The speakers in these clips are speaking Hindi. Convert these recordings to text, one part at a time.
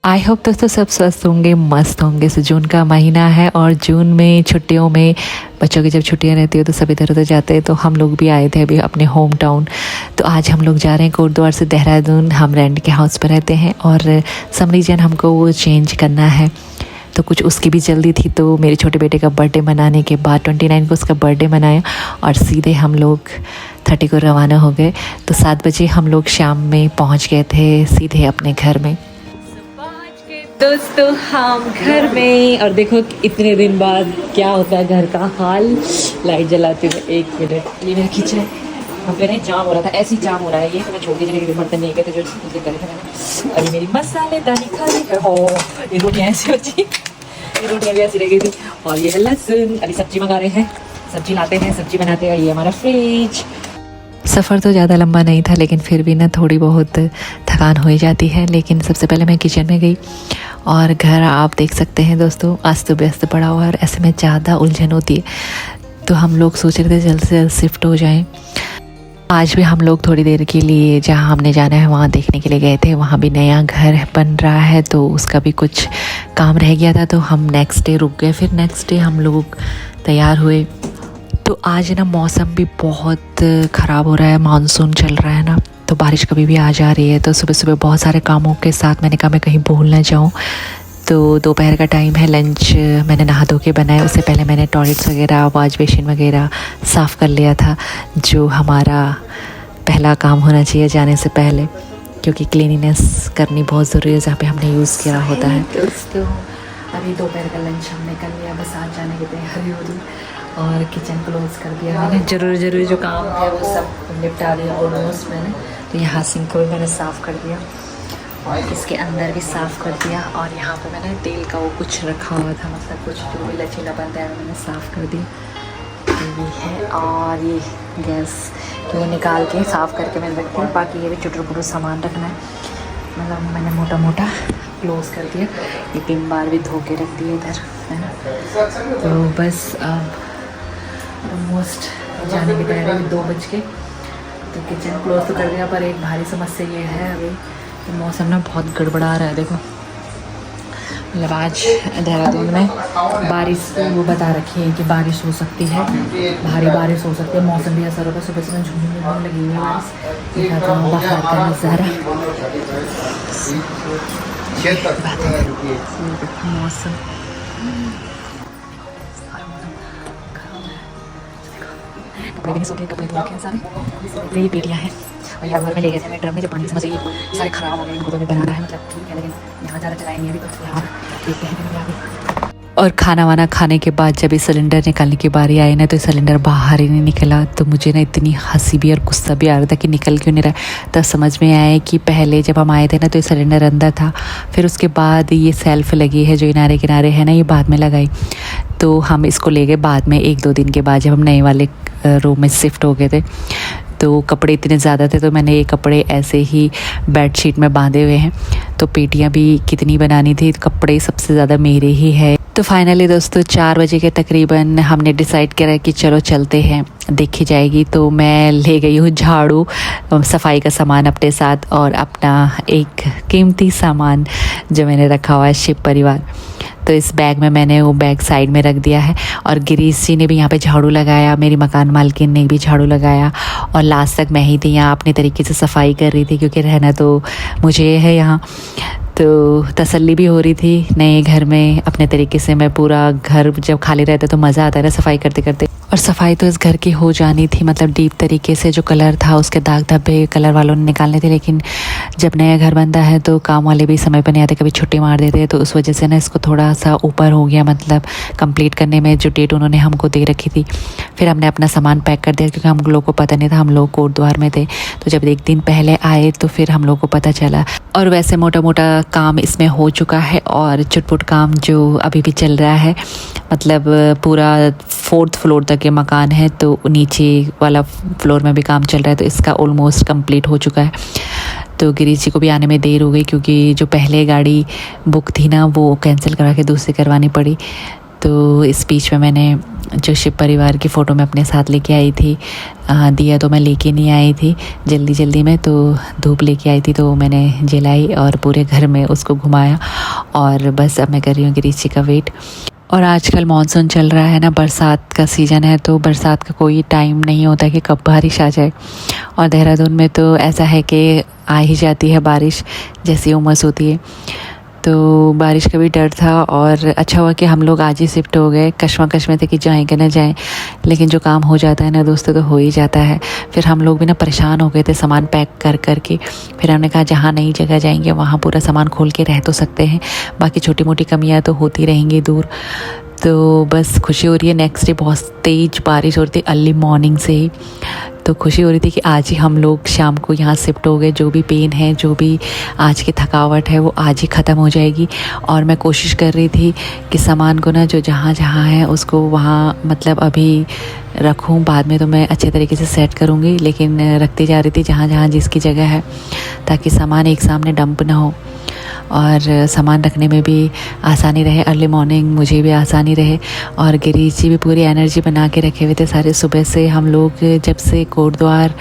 आई होप दोस्तों सब स्वस्थ होंगे, मस्त होंगे। सो जून का महीना है और जून में छुट्टियों में बच्चों की जब छुट्टियां रहती है तो सब इधर उधर जाते हैं। तो हम लोग भी आए थे अभी अपने होम टाउन। तो आज हम लोग जा रहे हैं कोटद्वार से देहरादून। हम रेंट के हाउस पर रहते हैं और सम रीजन हमको वो चेंज करना है, तो कुछ उसकी भी जल्दी थी। तो मेरे छोटे बेटे का बर्थडे मनाने के बाद 29 को उसका बर्थडे मनाया और सीधे हम लोग 30 को रवाना हो गए। तो 7 बजे हम लोग शाम में पहुंच गए थे सीधे अपने घर में। दोस्तों हम घर में, और देखो इतने दिन बाद क्या होता है घर का हाल। लाइट जलाते हुए 1 मिनट। ये मेरा किचन मेरे जाम हो रहा था, ऐसे ही जाम हो रहा है। ये तो मैं छोड़ के बर्तन नहीं गए थे जो मुझे करे थे मैंने। अभी मेरी मसालेदानी खाली है। हो ये रोटियाँ ऐसी होती, ये रोटियाँ भी ऐसी रह गई थी। और ये है लहसुन। अभी सब्जी मंगा रहे हैं, सब्जी लाते हैं, सब्जी बनाते हैं। ये हमारा फ्रिज। सफ़र तो ज़्यादा लंबा नहीं था लेकिन फिर भी ना थोड़ी बहुत थकान हो ही जाती है। लेकिन सबसे पहले मैं किचन में गई और घर आप देख सकते हैं दोस्तों अस्त व्यस्त पड़ा हुआ है और ऐसे में ज़्यादा उलझन होती है। तो हम लोग सोच रहे थे जल्द से जल्द शिफ्ट हो जाएं। आज भी हम लोग थोड़ी देर के लिए जहाँ हमने जाना है वहाँ देखने के लिए गए थे। वहाँ भी नया घर बन रहा है तो उसका भी कुछ काम रह गया था, तो हम नेक्स्ट डे रुक गए। फिर नेक्स्ट डे हम लोग तैयार हुए। तो आज ना मौसम भी बहुत ख़राब हो रहा है, मानसून चल रहा है ना, तो बारिश कभी भी आ जा रही है। तो सुबह सुबह बहुत सारे कामों के साथ मैंने कहा मैं कहीं भूल ना जाऊँ। तो दोपहर का टाइम है, लंच मैंने नहा धो के बनाया। उससे पहले मैंने टॉयलेट्स वगैरह, वॉश बेसिन वगैरह साफ़ कर लिया था, जो हमारा पहला काम होना चाहिए जाने से पहले, क्योंकि क्लीनिनेस करनी बहुत ज़रूरी है जहाँ पे हमने यूज़ किया होता है। दोस्तों अभी दोपहर का लंच हमने कर लिया, बस आज जाने की तैयारी हो रही और किचन क्लोज कर दिया मैंने। ज़रूरी जो काम है वो सब निपटा दिया ऑलमोस्ट मैंने। तो यहाँ सिंक को भी मैंने साफ़ कर दिया और इसके अंदर भी साफ़ कर दिया। और यहाँ पे मैंने तेल का वो कुछ रखा हुआ था, मतलब कुछ जो भी लचीला बनता है मैंने साफ़ कर दिया। ये है और ये गैस को निकाल के साफ़ करके मैंने रख दिया। बाकी ये भी छोटा सामान रखना है, मतलब मैंने मोटा मोटा क्लोज़ कर दिया। ये पिन बार भी धो के रख दिए इधर, है ना। तो बस अब ऑलमोस्ट जाने की तैयारी, 2 बज के। तो किचन क्लोज तो कर दिया, पर एक भारी समस्या ये है अभी तो मौसम ना बहुत गड़बड़ा रहा है। देखो मतलब आज देहरादून में बारिश वो बता रखी है कि बारिश हो सकती है, भारी बारिश हो सकती है। मौसम भी असर होगा, सुबह से झुमझुम लगी हुई है बारिश। दिखाता हूँ बाहर का नज़ारा, मौसम कपड़े भी सूखे, कपड़े धो रखे हैं सारे। ये पेटियाँ हैं और यहाँ घर में ले गए थे मैं ड्रम में, जो पानी समझ ये सारे ख़राब हो गए। इनको तो भी बनाना है, मतलब ठीक है, लेकिन यहाँ ज़्यादा चलाएंगे अभी। तो यहाँ देखते हैं। और खाना वाना खाने के बाद जब ये सिलेंडर निकालने की बारी आई ना, तो सिलेंडर बाहर ही नहीं निकला। तो मुझे ना इतनी हंसी भी और गुस्सा भी आ रहा था कि निकल क्यों नहीं रहा। तब समझ में आया कि पहले जब हम आए थे ना तो ये सिलेंडर अंदर था, फिर उसके बाद ये सेल्फ लगी है जो किनारे किनारे है ना, ये बाद में लगाई। तो हम इसको ले गए बाद में 1-2 दिन के बाद, जब हम नए वाले रूम में शिफ्ट हो गए थे। तो कपड़े इतने ज़्यादा थे तो मैंने ये कपड़े ऐसे ही बेडशीट में बांधे हुए हैं। तो पेटियाँ भी कितनी बनानी थी, कपड़े सबसे ज़्यादा मेरे ही है। तो फाइनली दोस्तों 4 बजे के तकरीबन हमने डिसाइड करा कि चलो चलते हैं, देखी जाएगी। तो मैं ले गई हूँ झाड़ू, सफाई का सामान अपने साथ और अपना एक कीमती सामान जो मैंने रखा हुआ है शिव परिवार। तो इस बैग में मैंने वो बैग साइड में रख दिया है। और गिरीश जी ने भी यहाँ पे झाड़ू लगाया, मेरी मकान मालकिन ने भी झाड़ू लगाया और लास्ट तक मैं ही थी यहाँ अपने तरीके से सफाई कर रही थी, क्योंकि रहना तो मुझे है यहाँ। तो तसल्ली भी हो रही थी नए घर में। अपने तरीके से मैं पूरा घर जब खाली रहता तो मज़ा आता है ना सफाई करते करते। और सफाई तो इस घर की हो जानी थी, मतलब डीप तरीके से जो कलर था उसके दाग धब्बे कलर वालों ने निकालने थे। लेकिन जब नया घर बनता है तो काम वाले भी समय पर नहीं आते, कभी छुट्टी मार देते हैं। तो उस वजह से ना इसको थोड़ा सा ऊपर हो गया, मतलब कंप्लीट करने में जो डेट उन्होंने हमको दे रखी थी। फिर हमने अपना सामान पैक कर दिया, क्योंकि हम लोग को पता नहीं था, हम लोग कोटद्वार में थे। तो जब 1 दिन पहले आए तो फिर हम लोग को पता चला। और वैसे मोटा मोटा काम इसमें हो चुका है और चुटपुट काम जो अभी भी चल रहा है, मतलब पूरा 4th फ्लोर तक के मकान है, तो नीचे वाला फ्लोर में भी काम चल रहा है। तो इसका ऑलमोस्ट कंप्लीट हो चुका है। तो गिरीश जी को भी आने में देर हो गई, क्योंकि जो पहले गाड़ी बुक थी ना वो कैंसिल करा के दूसरी करवानी पड़ी। तो इस बीच में मैंने जो शिव परिवार की फ़ोटो मैं अपने साथ लेके आई थी। दिया तो मैं लेके नहीं आई थी जल्दी जल्दी में, तो धूप लेके आई थी तो मैंने जलाई और पूरे घर में उसको घुमाया। और बस अब मैं कर रही हूँ गिरीश जी का वेट। और आजकल मॉनसून चल रहा है ना, बरसात का सीज़न है, तो बरसात का कोई टाइम नहीं होता कि कब बारिश आ जाए। और देहरादून में तो ऐसा है कि आ ही जाती है बारिश जैसी उमस होती है, तो बारिश का भी डर था। और अच्छा हुआ कि हम लोग आज ही शिफ्ट हो गए। कश्मकश में थे कि जाएँ कि ना जाएँ, लेकिन जो काम हो जाता है ना दोस्तों तो हो ही जाता है। फिर हम लोग भी ना परेशान हो गए थे सामान पैक कर कर के। फिर हमने कहा जहाँ नई जगह जाएंगे वहाँ पूरा सामान खोल के रह तो सकते हैं, बाकी छोटी मोटी कमियाँ तो होती रहेंगी दूर। तो बस खुशी हो रही है। नेक्स्ट डे बहुत तेज़ बारिश हो रही थी अर्ली मॉर्निंग से ही, तो खुशी हो रही थी कि आज ही हम लोग शाम को यहाँ शिफ्ट हो गए। जो भी पेन है, जो भी आज की थकावट है, वो आज ही ख़त्म हो जाएगी। और मैं कोशिश कर रही थी कि सामान को ना जो जहाँ जहाँ है उसको वहाँ मतलब अभी रखूँ, बाद में तो मैं अच्छे तरीके से सेट करूँगी, लेकिन रखती जा रही थी जहाँ जहाँ जिसकी जगह है, ताकि सामान एक सामने डंप ना हो और सामान रखने में भी आसानी रहे। अर्ली मॉर्निंग मुझे भी आसानी रहे। और गिरीश जी भी पूरी एनर्जी बना के रखे हुए थे सारे। सुबह से हम लोग जब से कोटद्वार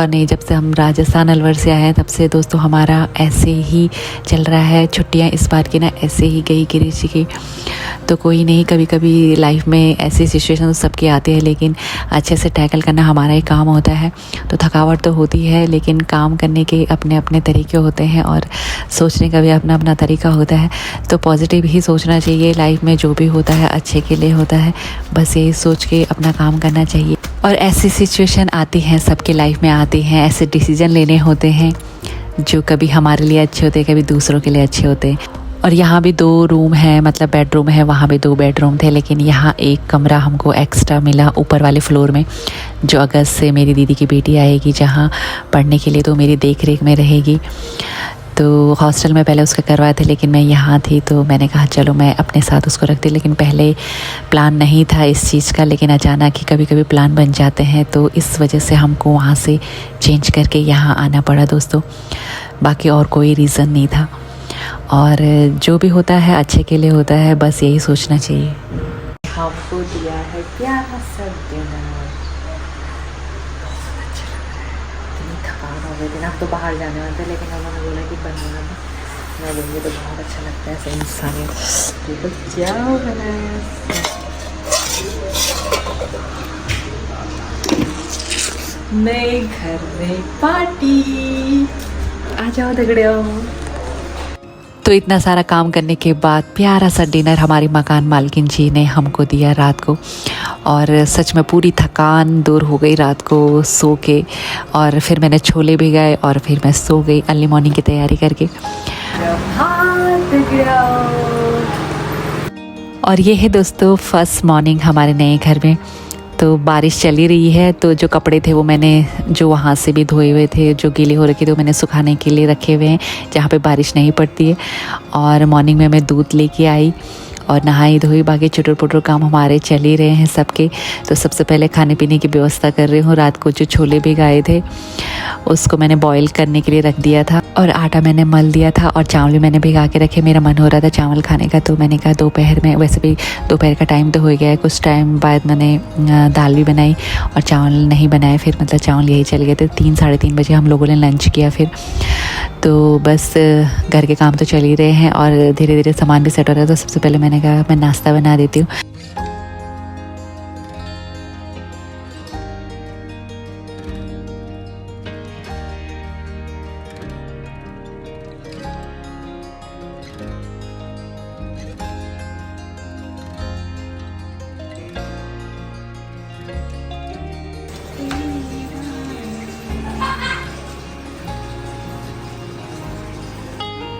नहीं, जब से हम राजस्थान अलवर से आए हैं तब से दोस्तों हमारा ऐसे ही चल रहा है। छुट्टियां इस बार की ना ऐसे ही गई गिरीश जी की। तो कोई नहीं, कभी कभी लाइफ में ऐसी सिचुएशन सबकी आती है, लेकिन अच्छे से टैकल करना हमारा ही काम होता है। तो थकावट तो होती है, लेकिन काम करने के अपने अपने तरीके होते हैं और सोचने का भी अपना अपना तरीका होता है। तो पॉजिटिव ही सोचना चाहिए। लाइफ में जो भी होता है अच्छे के लिए होता है, बस यही सोच के अपना काम करना चाहिए। और ऐसी सिचुएशन आती हैं, सबके लाइफ में आती हैं, ऐसे डिसीजन लेने होते हैं जो कभी हमारे लिए अच्छे होते हैं, कभी दूसरों के लिए अच्छे होते हैं। और यहाँ भी 2 रूम है, मतलब बेडरूम है, वहाँ भी 2 बेडरूम थे, लेकिन यहाँ एक कमरा हमको एक्स्ट्रा मिला ऊपर वाले फ्लोर में, जो अगस्त से मेरी दीदी की बेटी आएगी जहाँ पढ़ने के लिए, तो मेरी देख रेख में रहेगी। तो हॉस्टल में पहले उसका करवाए थे, लेकिन मैं यहाँ थी तो मैंने कहा चलो मैं अपने साथ उसको रखती। लेकिन पहले प्लान नहीं था इस चीज़ का, लेकिन अचानक ही कभी कभी प्लान बन जाते हैं, तो इस वजह से हमको वहाँ से चेंज करके यहाँ आना पड़ा दोस्तों। बाकी और कोई रीज़न नहीं था। और जो भी होता है अच्छे के लिए होता है, बस यही सोचना चाहिए। हमको दिया है प्यारा सा डिनर, थकान हो गई थी ना, हम तो बाहर जाने वाले थे, लेकिन उन्होंने बोला कि बनाना मैं लूँगी तो बहुत अच्छा लगता है। सही इंसान तो क्या बनाया, नए घर में पार्टी, आ जाओ दगड़ियों। तो इतना सारा काम करने के बाद प्यारा सा डिनर हमारी मकान मालकिन जी ने हमको दिया रात को। और सच में पूरी थकान दूर हो गई रात को सो के। और फिर मैंने छोले भी गए और फिर मैं सो गई अर्ली मॉर्निंग की तैयारी करके। और ये है दोस्तों फर्स्ट मॉर्निंग हमारे नए घर में। तो बारिश चली रही है, तो जो कपड़े थे वो मैंने जो वहाँ से भी धोए हुए थे, जो गीले हो रखे थे, वो मैंने सुखाने के लिए रखे हुए हैं जहाँ पे बारिश नहीं पड़ती है। और मॉर्निंग में मैं दूध लेके आई और नहाई धोई। बाकी चुटर पुटर काम हमारे चल ही रहे हैं सबके। तो सबसे पहले खाने पीने की व्यवस्था कर रही हूँ। रात को जो छोले भिगाए थे उसको मैंने बॉईल करने के लिए रख दिया था, और आटा मैंने मल दिया था, और चावल भी मैंने भिगा के रखे। मेरा मन हो रहा था चावल खाने का, तो मैंने कहा दोपहर में, वैसे भी दोपहर का टाइम तो हो गया है, कुछ टाइम बाद मैंने दाल भी बनाई और चावल नहीं बनाए। फिर मतलब चावल यही चल गए थे। 3 साढ़े 3 बजे हम लोगों ने लंच किया फिर। तो बस घर के काम तो चल ही रहे हैं और धीरे धीरे सामान भी सेट हो रहा है। तो सबसे पहले मैंने कहा मैं नाश्ता बना देती हूँ।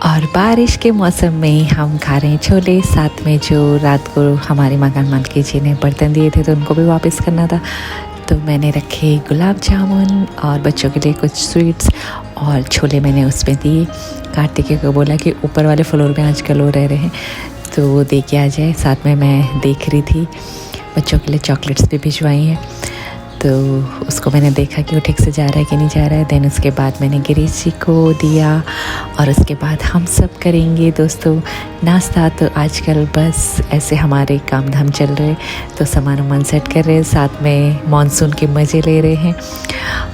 और बारिश के मौसम में हम खा रहे हैं छोले, साथ में जो रात को हमारी मकान मालकिन जी ने बर्तन दिए थे तो उनको भी वापस करना था। तो मैंने रखे गुलाब जामुन और बच्चों के लिए कुछ स्वीट्स, और छोले मैंने उसमें दिए। कार्तिक को बोला कि ऊपर वाले फ्लोर में आजकल वो रह रहे हैं तो वो दे के आ जाए। साथ में मैं देख रही थी बच्चों के लिए चॉकलेट्स भी भिजवाई हैं। तो उसको मैंने देखा कि वो ठीक से जा रहा है कि नहीं जा रहा है। देन उसके बाद मैंने गिरीश जी को दिया और उसके बाद हम सब करेंगे दोस्तों नाश्ता। तो आजकल बस ऐसे हमारे काम धाम चल रहे, तो सामान वामान सेट कर रहे हैं, साथ में मानसून के मज़े ले रहे हैं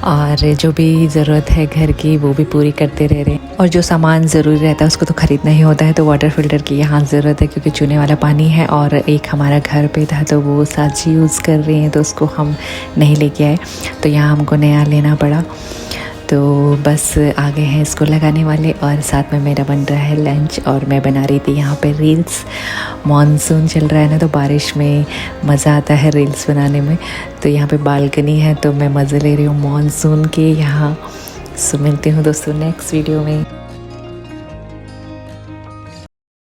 और जो भी ज़रूरत है घर की वो भी पूरी करते रह रहे हैं। और जो सामान ज़रूरी रहता है उसको तो ख़रीदना ही होता है। तो वाटर फ़िल्टर की यहाँ ज़रूरत है क्योंकि चूने वाला पानी है, और एक हमारा घर पे था तो वो साजी यूज़ कर रहे हैं तो उसको हम नहीं लेके आए, तो यहाँ हमको नया लेना पड़ा। तो बस आ गए हैं इसको लगाने वाले, और साथ में मेरा बन रहा है लंच और मैं बना रही थी यहाँ पे रील्स। मॉनसून चल रहा है ना, तो बारिश में मज़ा आता है रील्स बनाने में। तो यहाँ पे बालकनी है तो मैं मज़े ले रही हूँ मॉनसून के यहाँ। सो मिलती हूँ दोस्तों नेक्स्ट वीडियो में।